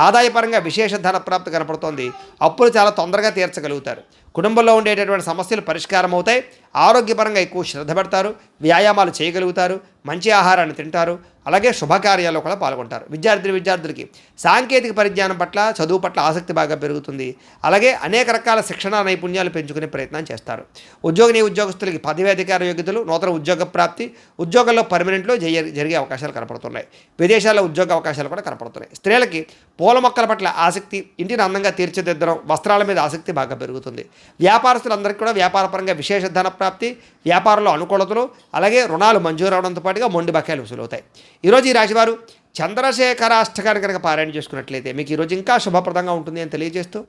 ఆదాయపరంగా విశేష ధన ప్రాప్తి కనపడుతోంది. అప్పులు చాలా తొందరగా తీర్చగలుగుతారు. కుటుంబంలో ఉండేటటువంటి సమస్యలు పరిష్కారం అవుతాయి. ఆరోగ్యపరంగా ఎక్కువ శ్రద్ధ పెడతారు. వ్యాయామాలు చేయగలుగుతారు. మంచి ఆహారాన్ని తింటారు. అలాగే శుభకార్యాల్లో కూడా పాల్గొంటారు. విద్యార్థులకి సాంకేతిక పరిజ్ఞానం పట్ల, చదువు పట్ల ఆసక్తి బాగా పెరుగుతుంది. అలాగే అనేక రకాల శిక్షణ నైపుణ్యాలు పెంచుకునే ప్రయత్నం చేస్తారు. ఉద్యోగస్తులకి పదవి అధికార యోగ్యతలు, నూతన ఉద్యోగ ప్రాప్తి, ఉద్యోగంలో పర్మనెంట్లో జరిగే అవకాశాలు కనపడుతున్నాయి. విదేశాల్లో ఉద్యోగ అవకాశాలు కూడా కనపడుతున్నాయి. స్త్రీలకి పూల మొక్కల పట్ల ఆసక్తి, ఇంటిని అందంగా తీర్చిదిద్దడం, వస్త్రాల మీద ఆసక్తి బాగా పెరుగుతుంది. వ్యాపారస్తులందరికీ కూడా వ్యాపారపరంగా విశేష ధన ప్రాప్తి, వ్యాపారంలో అనుకూలతలు, అలాగే రుణాలు మంజూరు అవడంతో పాటుగా మొండి బకాయిలు వసూలవుతాయి. ఈరోజు ఈ రాశివారు చంద్రశేఖరాష్టకాన్ని కనుక పారాయణ చేసుకున్నట్లయితే మీకు ఈరోజు ఇంకా శుభప్రదంగా ఉంటుంది అని తెలియజేస్తూ,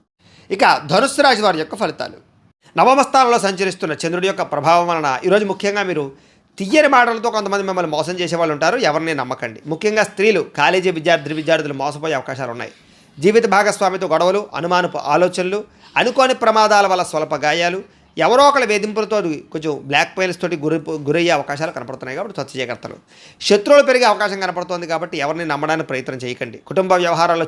ఇక ధనుస్సు రాశి వారి యొక్క ఫలితాలు. నవమ స్థానంలో సంచరిస్తున్న చంద్రుడి యొక్క ప్రభావం వలన ఈరోజు ముఖ్యంగా మీరు తియ్యని మాటలతో కొంతమంది మిమ్మల్ని మోసం చేసే వాళ్ళు ఉంటారు. ఎవరిని నమ్మకండి. ముఖ్యంగా స్త్రీలు, కాలేజీ విద్యార్థులు మోసపోయే అవకాశాలు ఉన్నాయి. జీవిత భాగస్వామితో గొడవలు, అనుమానపు ఆలోచనలు, అనుకోని ప్రమాదాల వల్ల స్వల్ప గాయాలు, ఎవరో ఒకళ్ళ వేధింపులతో కొంచెం బ్లాక్ మెయిల్స్ తోటి గురయ్యే అవకాశాలు కనపడుతున్నాయి. కాబట్టి స్వచ్ఛ జాగ్రత్తలు. శత్రువులు పెరిగే అవకాశం కనపడుతుంది. కాబట్టి ఎవరిని నమ్మడానికి ప్రయత్నం చేయకండి. కుటుంబ వ్యవహారాల్లో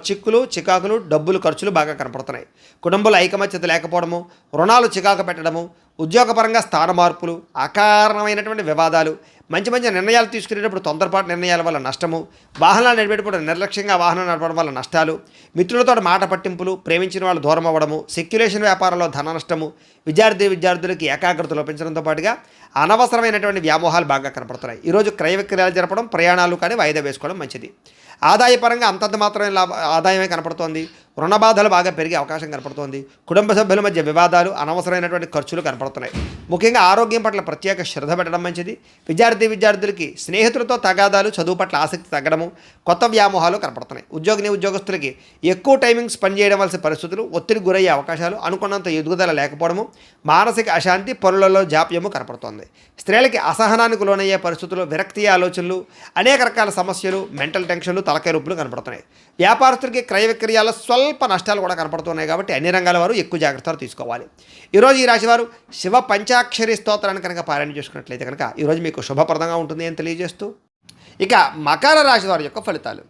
చికాకులు, డబ్బులు ఖర్చులు బాగా కనపడుతున్నాయి. కుటుంబంలో ఐకమత్యత లేకపోవడము, రుణాలు చికాకు పెట్టడము, ఉద్యోగపరంగా స్థాన మార్పులు, అకారణమైనటువంటి వివాదాలు, మంచి నిర్ణయాలు తీసుకునేటప్పుడు తొందరపాటు నిర్ణయాల వల్ల నష్టము, వాహనాలు నడిపేటప్పుడు నిర్లక్ష్యంగా వాహనం నడపడం వల్ల నష్టాలు, మిత్రులతో మాట పట్టింపులు, ప్రేమించిన వాళ్ళు దూరం అవ్వడము, సెక్యులేషన్ వ్యాపారంలో ధన నష్టము, విద్యార్థులకి ఏకాగ్రత లోపించడంతో పాటుగా అనవసరమైనటువంటి వ్యామోహాలు బాగా కనపడుతున్నాయి. ఈరోజు క్రయ విక్రయాలు జరపడం, ప్రయాణాలు కానీ వాయిదా వేసుకోవడం మంచిది. ఆదాయపరంగా అంతంత మాత్రమే ఆదాయమే కనపడుతోంది. రుణ బాధలు బాగా పెరిగే అవకాశం కనపడుతోంది. కుటుంబ సభ్యుల మధ్య వివాదాలు, అనవసరమైనటువంటి ఖర్చులు కనపడుతున్నాయి. ముఖ్యంగా ఆరోగ్యం పట్ల ప్రత్యేక శ్రద్ధ పెట్టడం మంచిది. విద్యార్థులకి స్నేహితులతో తగాదాలు, చదువు పట్ల ఆసక్తి తగ్గడము, కొత్త వ్యామోహాలు కనపడుతున్నాయి. ఉద్యోగస్తులకి ఎక్కువ టైమింగ్ స్పెండ్ చేయడం వలసిన పరిస్థితులు, ఒత్తిడికి గురయ్యే అవకాశాలు, అనుకున్నంత ఎదుగుదల లేకపోవడము, మానసిక అశాంతి, పనులలో జాప్యము కనపడుతోంది. స్త్రీలకి అసహనానికి లోనయ్యే పరిస్థితులు, విరక్తి ఆలోచనలు, అనేక రకాల సమస్యలు, మెంటల్ టెన్షన్లు, తలకాయ రొప్పులు కనపడుతున్నాయి. వ్యాపారస్తులకి క్రయ విక్రయాల్లో స్వల్ప నష్టాలు కూడా కనపడుతున్నాయి కాబట్టి అన్ని రంగాల వారు ఎక్కువ జాగ్రత్తలు తీసుకోవాలి. ఈరోజు ఈ రాశివారు శివ పంచాక్షరి స్తోత్రాన్ని కనుక పారాయణ చేసుకున్నట్లయితే కనుక ఈరోజు మీకు శుభప్రదంగా ఉంటుంది అని తెలియజేస్తూ, ఇక మకర రాశి వారి యొక్క ఫలితాలు.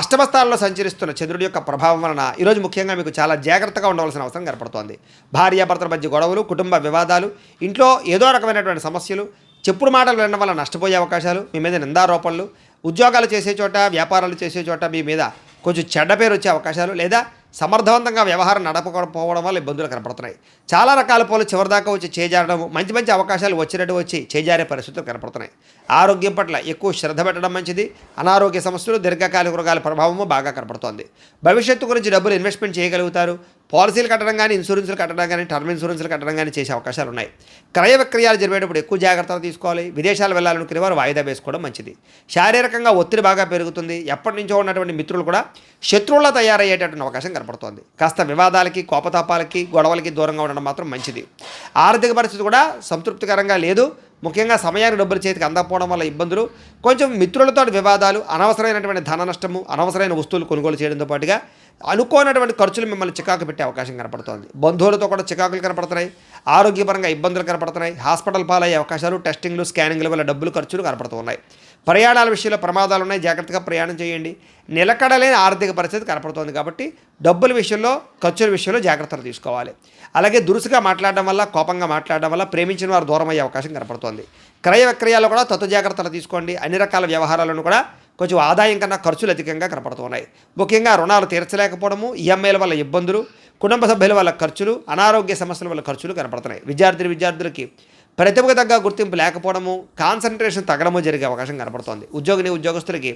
అష్టమ స్థానంలో సంచరిస్తున్న చంద్రుడి యొక్క ప్రభావం వలన ఈరోజు ముఖ్యంగా మీకు చాలా జాగ్రత్తగా ఉండవలసిన అవసరం కనపడుతోంది. భార్యాభర్తల మధ్య గొడవలు, కుటుంబ వివాదాలు, ఇంట్లో ఏదో రకమైనటువంటి సమస్యలు, చెప్పుడు మాటలు వినడం వల్ల నష్టపోయే అవకాశాలు, మీ మీద నిందారోపణలు, ఉద్యోగాలు చేసే చోట, వ్యాపారాలు చేసే చోట మీ మీద కొంచెం చెడ్డ పేరు వచ్చే అవకాశాలు, లేదా సమర్థవంతంగా వ్యవహారం నడపకపోవడం వల్ల ఇబ్బందులు కనపడుతున్నాయి. చాలా రకాల పోలు చివరిదాకా వచ్చి చేజారడము, మంచి మంచి అవకాశాలు వచ్చినట్టు వచ్చి చేజారే పరిస్థితులు కనపడుతున్నాయి. ఆరోగ్యం పట్ల ఎక్కువ శ్రద్ధ పెట్టడం మంచిది. అనారోగ్య సమస్యలు, దీర్ఘకాలిక రోగాల ప్రభావము బాగా కనపడుతోంది. భవిష్యత్తు గురించి డబ్బులు ఇన్వెస్ట్మెంట్ చేయగలుగుతారు. పాలసీలు కట్టడం కానీ, ఇన్సూరెన్స్లు కట్టడం కానీ, టర్మ్ ఇన్సూరెన్స్లు కట్టడం కానీ చేసే అవకాశాలు ఉన్నాయి. క్రయ విక్రయాలు జరిగేటప్పుడు ఎక్కువ జాగ్రత్తలు తీసుకోవాలి. విదేశాలు వెళ్ళాలనుకునే వారు వాయిదా వేసుకోవడం మంచిది. శారీరకంగా ఒత్తిడి బాగా పెరుగుతుంది. ఎప్పటి నుంచో ఉన్నటువంటి మిత్రులు కూడా శత్రువులా తయారయ్యేటటువంటి అవకాశం కనపడుతోంది. కాస్త వివాదాలకి, కోపతాపాలకి, గొడవలకి దూరంగా ఉండడం మాత్రం మంచిది. ఆర్థిక పరిస్థితి కూడా సంతృప్తికరంగా లేదు. ముఖ్యంగా సమయానికి డబ్బులు చేతికి అందకపోవడం వల్ల ఇబ్బందులు, కొంచెం మిత్రులతో వివాదాలు, అనవసరమైనటువంటి ధన నష్టము, అనవసరమైన వస్తువులు కొనుగోలు చేయడంతో పాటుగా అనుకోనటువంటి ఖర్చులు మిమ్మల్ని చికాకు పెట్టే అవకాశం కనపడుతోంది. బంధువులతో కూడా చికాకులు కనపడుతున్నాయి. ఆరోగ్యపరంగా ఇబ్బందులు కనపడుతున్నాయి. హాస్పిటల్ పాలయ్యే అవకాశాలు, టెస్టింగ్లు, స్కానింగ్ల వల్ల డబ్బులు ఖర్చులు కనపడుతూ ఉన్నాయి. ప్రయాణాల విషయంలో ప్రమాదాలు ఉన్నాయి. జాగ్రత్తగా ప్రయాణం చేయండి. నిలకడలేని ఆర్థిక పరిస్థితి కనపడుతోంది కాబట్టి డబ్బుల విషయంలో, ఖర్చుల విషయంలో జాగ్రత్తలు తీసుకోవాలి. అలాగే దురుసుగా మాట్లాడడం వల్ల, కోపంగా మాట్లాడడం వల్ల ప్రేమించిన వారు దూరం అయ్యే అవకాశం కనపడుతోంది. క్రయ విక్రయాల్లో కూడా తత్వ జాగ్రత్తలు తీసుకోండి. అన్ని రకాల వ్యవహారాలను కూడా కొంచెం ఆదాయం కన్నా ఖర్చులు అధికంగా కనపడుతున్నాయి. ముఖ్యంగా రుణాలు తీర్చలేకపోవడము, ఈఎంఐల వల్ల ఇబ్బందులు, కుటుంబ సభ్యుల వల్ల ఖర్చులు, అనారోగ్య సమస్యల వల్ల ఖర్చులు కనపడుతున్నాయి. విద్యార్థులకి ప్రతిభకు తగ్గ గుర్తింపు లేకపోవడము, కాన్సన్ట్రేషన్ తగ్గడము జరిగే అవకాశం కనపడుతోంది. ఉద్యోగస్తులకి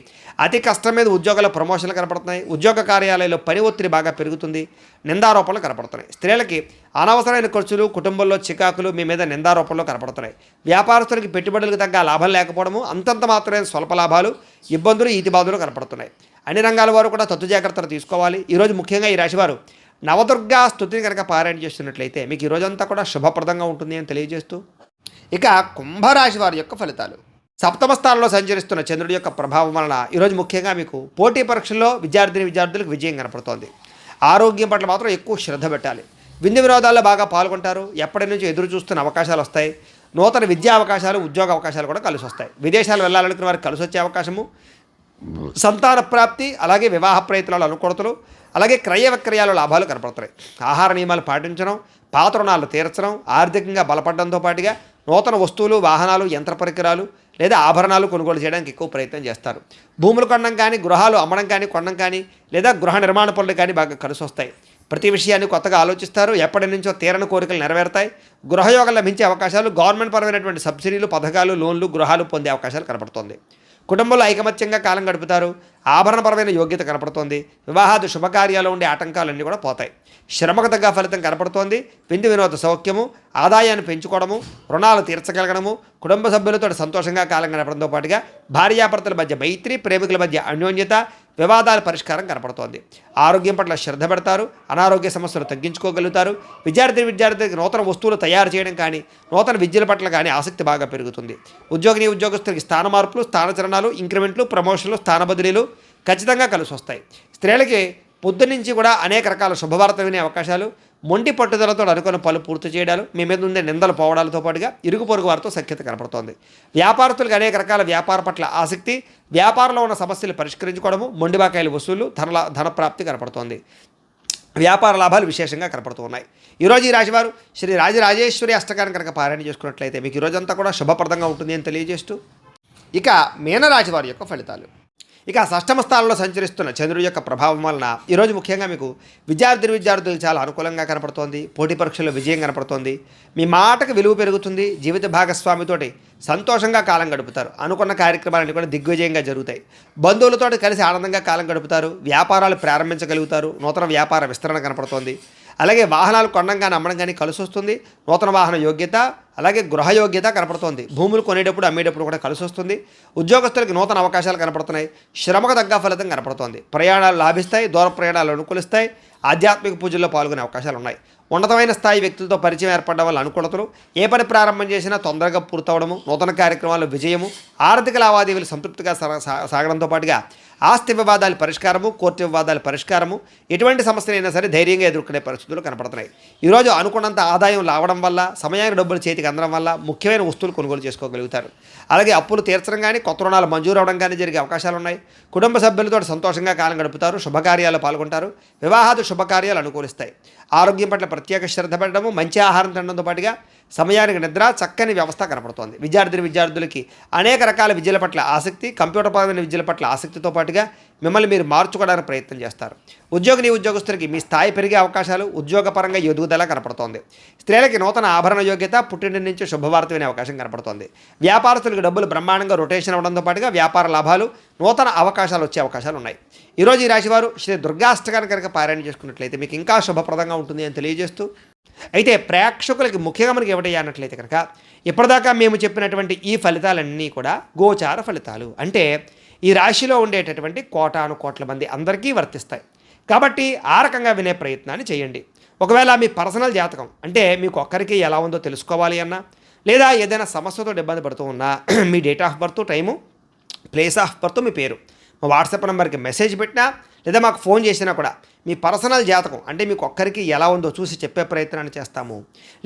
అతి కష్టం మీద ఉద్యోగాల ప్రమోషన్లు కనపడుతున్నాయి. ఉద్యోగ కార్యాలయంలో పని ఒత్తిడి బాగా పెరుగుతుంది. నిందారోపణలు కనపడుతున్నాయి. స్త్రీలకి అనవసరమైన ఖర్చులు, కుటుంబంలో చికాకులు, మీ మీద నిందారోపణలు కనపడుతున్నాయి. వ్యాపారస్తులకి పెట్టుబడులకు తగ్గ లాభం లేకపోవడము, అంతంత మాత్రమే స్వల్ప లాభాలు, ఇబ్బందులు, ఈతిబాదులు కనపడుతున్నాయి. అన్ని రంగాల వారు కూడా తత్వ జాగ్రత్తలు తీసుకోవాలి. ఈరోజు ముఖ్యంగా ఈ రాశివారు నవదుర్గా స్తుతిని కనుక పారాయణ చేస్తున్నట్లయితే మీకు ఈ రోజంతా కూడా శుభప్రదంగా ఉంటుంది అని తెలియజేస్తూ, ఇక కుంభరాశి వారి యొక్క ఫలితాలు. సప్తమ స్థానంలో సంచరిస్తున్న చంద్రుడి యొక్క ప్రభావం వలన ఈరోజు ముఖ్యంగా మీకు పోటీ పరీక్షల్లో విద్యార్థులకు విజయం కనపడుతోంది. ఆరోగ్యం పట్ల మాత్రం ఎక్కువ శ్రద్ధ పెట్టాలి. విందు వినోదాల్లో బాగా పాల్గొంటారు. ఎప్పటి నుంచి ఎదురు చూస్తున్న అవకాశాలు వస్తాయి. నూతన విద్యా అవకాశాలు, ఉద్యోగ అవకాశాలు కూడా కలిసి వస్తాయి. విదేశాలు వెళ్ళాలనుకున్న వారికి కలిసి వచ్చే అవకాశము, సంతాన ప్రాప్తి, అలాగే వివాహ ప్రయత్నాలు అనుకూలతలు, అలాగే క్రయ విక్రయాలు లాభాలు కనపడుతున్నాయి. ఆహార నియమాలు పాటించడం, పాత రుణాలు తీర్చడం, ఆర్థికంగా బలపడడంతో పాటుగా నూతన వస్తువులు, వాహనాలు, యంత్ర పరికరాలు లేదా ఆభరణాలు కొనుగోలు చేయడానికి ఎక్కువ ప్రయత్నం చేస్తారు. భూములు కొనడం కానీ, గృహాలు అమ్మడం కానీ, కొనడం కానీ, లేదా గృహ నిర్మాణ పనులు కానీ బాగా కలిసి వస్తాయి. ప్రతి విషయాన్ని కొత్తగా ఆలోచిస్తారు. ఎప్పటి నుంచో తీరని కోరికలు నెరవేరుతాయి. గృహయోగం లభించే అవకాశాలు, గవర్నమెంట్ పరమైనటువంటి సబ్సిడీలు, పథకాలు, లోన్లు, గృహాలు పొందే అవకాశాలు కనపడుతుంది. కుటుంబంలో ఐకమత్యంగా కాలం గడుపుతారు. ఆభరణపరమైన యోగ్యత కనపడుతోంది. వివాహాది శుభకార్యాలు ఉండే ఆటంకాలన్నీ కూడా పోతాయి. శ్రమకు తగ్గ ఫలితం కనపడుతోంది. విందు వినోద సౌఖ్యము, ఆదాయాన్ని పెంచుకోవడము, రుణాలు తీర్చగలగడము, కుటుంబ సభ్యులతో సంతోషంగా కాలం గడపడంతో పాటుగా భార్యాభర్తల మధ్య మైత్రి, ప్రేమికుల మధ్య అన్యోన్యత, వివాదాల పరిష్కారం కనపడుతోంది. ఆరోగ్యం పట్ల శ్రద్ధ పెడతారు. అనారోగ్య సమస్యలు తగ్గించుకోగలుగుతారు. విద్యార్థులకు నూతన వస్తువులు తయారు చేయడం కానీ, నూతన విద్యల పట్ల కానీ ఆసక్తి బాగా పెరుగుతుంది. ఉద్యోగస్తులకి స్థాన మార్పులు, స్థానచలనాలు, ఇంక్రిమెంట్లు, ప్రమోషన్లు, స్థాన బదిలీలు ఖచ్చితంగా కలిసి వస్తాయి. స్త్రీలకి పొద్దున్నుంచి కూడా అనేక రకాల శుభవార్త వినే అవకాశాలు, మొండి పట్టుదలతో అనుకున్న పనులు పూర్తి చేయడాలు, మీ మీద ఉండే నిందలు పోవడాలతో పాటుగా ఇరుగు పొరుగు వారితో సఖ్యత కనపడుతోంది. వ్యాపారస్తులకు అనేక రకాల వ్యాపార పట్ల ఆసక్తి, వ్యాపారంలో ఉన్న సమస్యలు పరిష్కరించుకోవడము, మొండిబాకాయల వసూళ్లు, ధనప్రాప్తి కనపడుతోంది. వ్యాపార లాభాలు విశేషంగా కనపడుతూ ఉన్నాయి. ఈరోజు ఈ రాశివారు శ్రీ రాజరాజేశ్వరి అష్టకాన్ని కనుక పారాయణ చేసుకున్నట్లయితే మీకు ఈరోజంతా కూడా శుభప్రదంగా ఉంటుంది అని తెలియజేస్తూ, ఇక మీనరాశి వారి యొక్క ఫలితాలు. ఇక షష్టమ స్థానంలో సంచరిస్తున్న చంద్రుడి యొక్క ప్రభావం వలన ఈరోజు ముఖ్యంగా మీకు విద్యార్థులు చాలా అనుకూలంగా కనపడుతోంది. పోటీ పరీక్షల్లో విజయం కనపడుతోంది. మీ మాటకు విలువ పెరుగుతుంది. జీవిత భాగస్వామితోటి సంతోషంగా కాలం గడుపుతారు. అనుకున్న కార్యక్రమాలన్నీ కూడా దిగ్విజయంగా జరుగుతాయి. బంధువులతో కలిసి ఆనందంగా కాలం గడుపుతారు. వ్యాపారాలు ప్రారంభించగలుగుతారు. నూతన వ్యాపార విస్తరణ కనపడుతోంది. అలాగే వాహనాలు కొనడం కానీ, అమ్మడం కానీ కలిసి వస్తుంది. నూతన వాహన యోగ్యత, అలాగే గృహ యోగ్యత కనపడుతోంది. భూములు కొనేటప్పుడు, అమ్మేటప్పుడు కూడా కలిసి వస్తుంది. ఉద్యోగస్తులకు నూతన అవకాశాలు కనపడుతున్నాయి. శ్రమకు తగ్గ ఫలితం కనపడుతోంది. ప్రయాణాలు లాభిస్తాయి. దూర ప్రయాణాలు అనుకూలిస్తాయి. ఆధ్యాత్మిక పూజల్లో పాల్గొనే అవకాశాలు ఉన్నాయి. ఉన్నతమైన స్థాయి వ్యక్తులతో పరిచయం ఏర్పడడం వల్ల అనుకూలతలు, ఏ పని ప్రారంభం చేసినా తొందరగా పూర్తవడము, నూతన కార్యక్రమాల్లో విజయము, ఆర్థిక లావాదేవీలు సంతృప్తిగా సాగడంతో పాటుగా ఆస్తి వివాదాల పరిష్కారము, కోర్టు వివాదాల పరిష్కారము, ఎటువంటి సమస్యలైనా సరే ధైర్యంగా ఎదుర్కొనే పరిస్థితులు కనపడుతున్నాయి. ఈరోజు అనుకున్నంత ఆదాయం రావడం వల్ల, సమయానికి డబ్బులు చేతికి అందడం వల్ల ముఖ్యమైన వస్తువులు కొనుగోలు చేసుకోగలుగుతారు. అలాగే అప్పులు తీర్చడం కానీ, కొత్త రుణాలు మంజూరు అవడం కానీ జరిగే అవకాశాలు ఉన్నాయి. కుటుంబ సభ్యులతో సంతోషంగా కాలం గడుపుతారు. శుభకార్యాలు పాల్గొంటారు. వివాహాది శుభకార్యాలు అనుకూలిస్తాయి. ఆరోగ్యం పట్ల ప్రత్యేక శ్రద్ధ పెట్టడము, మంచి ఆహారం తినడంతో పాటుగా సమయానికి నిద్ర, చక్కని వ్యవస్థ కనపడుతోంది. విద్యార్థులకి అనేక రకాల విద్యల పట్ల ఆసక్తి, కంప్యూటర్ పరమైన విద్యల పట్ల ఆసక్తితో పాటుగా మిమ్మల్ని మీరు మార్చుకోవడానికి ప్రయత్నం చేస్తారు. ఉద్యోగస్తులకి మీ స్థాయి పెరిగే అవకాశాలు, ఉద్యోగపరంగా ఎదుగుదల కనపడుతోంది. స్త్రీలకి నూతన ఆభరణ యోగ్యత, పుట్టింటి నుంచి శుభవార్త వినే అవకాశం కనపడుతోంది. వ్యాపారస్తులకు డబ్బులు బ్రహ్మాండంగా రొటేషన్ అవ్వడంతో పాటుగా వ్యాపార లాభాలు, నూతన అవకాశాలు వచ్చే అవకాశాలు ఉన్నాయి. ఈరోజు ఈ రాశివారు శ్రీ దుర్గాష్టకాన్ని కనుక పారాయణ చేసుకున్నట్లయితే మీకు ఇంకా శుభప్రదంగా ఉంటుంది అని తెలియజేస్తూ, అయితే ప్రేక్షకులకి ముఖ్యంగా మనకి ఏమిటయ్యా అన్నట్లయితే కనుక ఇప్పటిదాకా మేము చెప్పినటువంటి ఈ ఫలితాలన్నీ కూడా గోచార ఫలితాలు, అంటే ఈ రాశిలో ఉండేటటువంటి కోటాను కోట్ల మంది అందరికీ వర్తిస్తాయి. కాబట్టి ఆ రకంగా వినే ప్రయత్నాన్ని చేయండి. ఒకవేళ మీ పర్సనల్ జాతకం అంటే మీకు ఒక్కరికి ఎలా ఉందో తెలుసుకోవాలి అన్నా, లేదా ఏదైనా సమస్యతో ఇబ్బంది పడుతూ ఉన్నా మీ date of birth, time, place of birth, మీ పేరు మా వాట్సాప్ నెంబర్కి మెసేజ్ పెట్టినా లేదా మాకు ఫోన్ చేసినా కూడా మీ పర్సనల్ జాతకం అంటే మీకు ఒక్కరికి ఎలా ఉందో చూసి చెప్పే ప్రయత్నాన్ని చేస్తాము.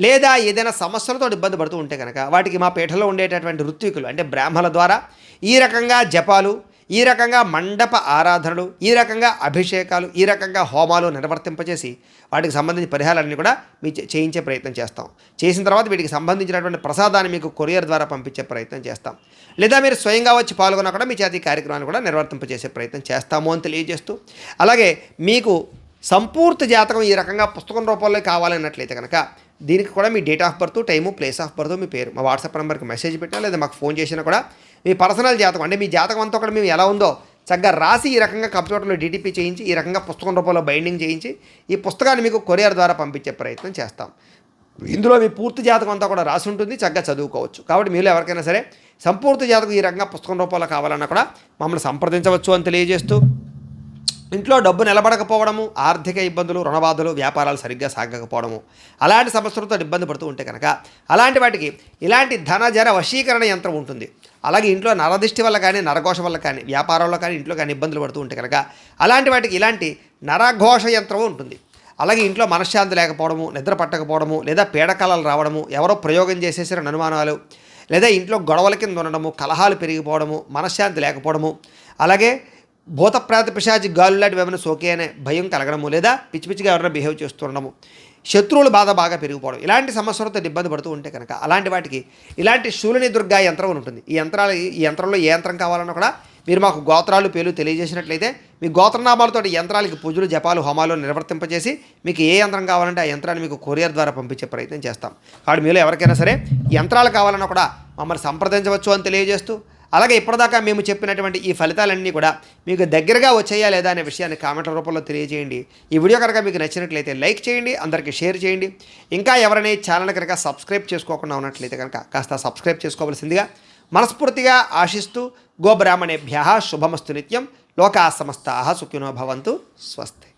లేదా ఏదైనా సమస్యలతో ఇబ్బంది పడుతూ ఉంటే కనుక వాటికి మా పీఠలో ఉండేటటువంటి ఋత్వికులు అంటే బ్రాహ్మణుల ద్వారా ఈ రకంగా జపాలు, ఈ రకంగా మండప ఆరాధనలు, ఈ రకంగా అభిషేకాలు, ఈ రకంగా హోమాలు నిర్వర్తింపచేసి వాటికి సంబంధించిన పరిహారాలన్నీ కూడా మీ చేయించే ప్రయత్నం చేస్తాం. చేసిన తర్వాత వీటికి సంబంధించినటువంటి ప్రసాదాన్ని మీకు కొరియర్ ద్వారా పంపించే ప్రయత్నం చేస్తాం. లేదా మీరు స్వయంగా వచ్చి పాల్గొన్నా కూడా మీ చేతి కార్యక్రమాన్ని కూడా నిర్వర్తింపచేసే ప్రయత్నం చేస్తాము అని తెలియజేస్తూ, అలాగే మీకు సంపూర్తి జాతకం ఈ రకంగా పుస్తకం రూపంలో కావాలన్నట్లయితే కనుక దీనికి కూడా మీ date of birth, time, place of birth, మీ పేరు మా వాట్సాప్ నెంబర్కి మెసేజ్ పెట్టినా లేదా మాకు ఫోన్ చేసినా కూడా మీ పర్సనల్ జాతకం అంటే మీ జాతకం అంతా కూడా మేము ఎలా ఉందో చక్కగా రాసి ఈ రకంగా కంప్యూటర్లో డీటీపీ చేయించి ఈ రకంగా పుస్తకం రూపంలో బైండింగ్ చేయించి ఈ పుస్తకాన్ని మీకు కొరియర్ ద్వారా పంపించే ప్రయత్నం చేస్తాం. ఇందులో మీ పూర్తి జాతకం అంతా కూడా రాసి ఉంటుంది, చక్కగా చదువుకోవచ్చు. కాబట్టి మీరు ఎవరికైనా సరే సంపూర్తి జాతకం ఈ రకంగా పుస్తకం రూపంలో కావాలన్నా కూడా మమ్మల్ని సంప్రదించవచ్చు అని తెలియజేస్తూ, ఇంట్లో డబ్బు నిలబడకపోవడము, ఆర్థిక ఇబ్బందులు, రుణబాధలు, వ్యాపారాలు సరిగ్గా సాగకపోవడము, అలాంటి సమస్యలతో ఇబ్బంది పడుతూ ఉంటే కనుక అలాంటి వాటికి ఇలాంటి ధనజర వశీకరణ యంత్రం ఉంటుంది. అలాగే ఇంట్లో నరదిష్టి వల్ల కానీ, నరఘోష వల్ల కానీ, వ్యాపారంలో కానీ, ఇంట్లో కానీ ఇబ్బందులు పడుతూ ఉంటే కనుక అలాంటి వాటికి ఇలాంటి నరఘోష యంత్రం ఉంటుంది. అలాగే ఇంట్లో మనశ్శాంతి లేకపోవడము, నిద్ర పట్టకపోవడము, లేదా పీడకలలు రావడము, ఎవరో ప్రయోగం చేసేసిన అనుమానాలు, లేదా ఇంట్లో గొడవల కింద ఉండడము, కలహాలు పెరిగిపోవడము, మనశ్శాంతి లేకపోవడము, అలాగే భూత ప్రేత పిశాచి గాలులాంటి ఏమైనా సోకే అనే భయం కలగడము, లేదా పిచ్చి పిచ్చిగా ఎవరైనా బిహేవ్ చేస్తుండడము, శత్రువుల బాధ బాగా పెరిగిపోవడం, ఇలాంటి సమస్యలతో ఇబ్బంది పడుతూ ఉంటే కనుక అలాంటి వాటికి ఇలాంటి శూలిని దుర్గా యంత్రం ఉంటుంది. ఈ యంత్రంలో ఏ యంత్రం కావాలన్నా కూడా మీరు మాకు గోత్రాలు, పేర్లు తెలియజేసినట్లయితే మీ గోత్రనామాలతో యంత్రాలకి పూజలు, జపాలు, హోమాలు నిర్వర్తింపజేసి మీకు ఏ యంత్రం కావాలంటే ఆ యంత్రాన్ని మీకు కొరియర్ ద్వారా పంపించే ప్రయత్నం చేస్తాం. కాబట్టి మీలో ఎవరికైనా సరే యంత్రాలు కావాలన్నా కూడా మమ్మల్ని సంప్రదించవచ్చు అని తెలియజేస్తూ, అలాగే ఇప్పటిదాకా మేము చెప్పినటువంటి ఈ ఫలితాలన్నీ కూడా మీకు దగ్గరగా వచ్చాయా లేదా అనే విషయాన్ని కామెంట్ల రూపంలో తెలియజేయండి. ఈ వీడియో కనుక మీకు నచ్చినట్లయితే లైక్ చేయండి, అందరికీ షేర్ చేయండి. ఇంకా ఎవరైనా ఛానల్ కనుక సబ్స్క్రైబ్ చేసుకోకుండా ఉన్నట్లయితే కనుక కాస్త సబ్స్క్రైబ్ చేసుకోవాల్సిందిగా మనస్ఫూర్తిగా ఆశిస్తూ, గోబ్రాహ్మణేభ్యః శుభమస్తు నిత్యం, లోకా సమస్తాః సుఖినో భవంతు, స్వస్తి.